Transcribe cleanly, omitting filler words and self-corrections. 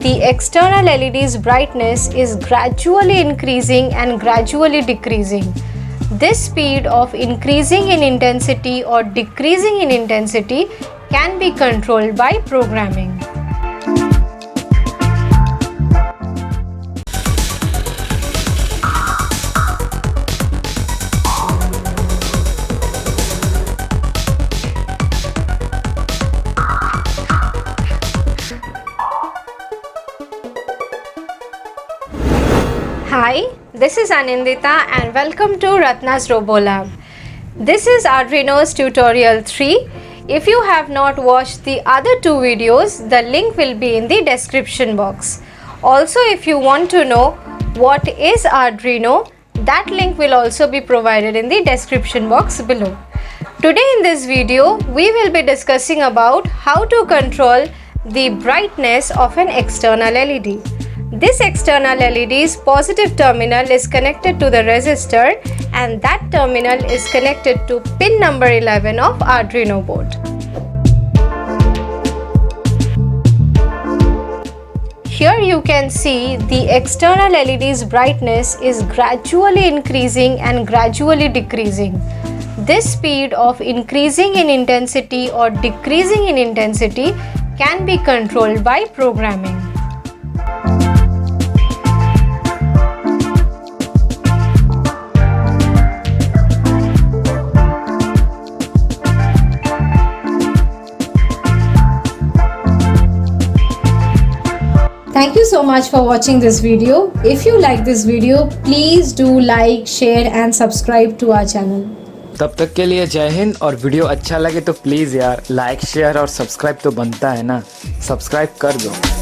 the external LED's brightness is gradually increasing and gradually decreasing. This speed of increasing in intensity or decreasing in intensity can be controlled by programming. Hi, this is Anindita and welcome to Ratna's RoboLab. This is Arduino's tutorial 3. If you have not watched the other two videos, the link will be in the description box. Also, if you want to know what is Arduino, that link will also be provided in the description box below. Today in this video, we will be discussing about how to control the brightness of an external LED. This external LED's positive terminal is connected to the resistor and that terminal is connected to pin number 11 of Arduino board. Here you can see the external LED's brightness is gradually increasing and gradually decreasing. This speed of increasing in intensity or decreasing in intensity can be controlled by programming. Thank you so much for watching this video. If you like this video, please do like, share and subscribe to our channel. तब तक के लिए जय हिंद। और video अच्छा लगे तो please यार लाइक शेयर और सब्सक्राइब तो बनता है ना, सब्सक्राइब कर दो।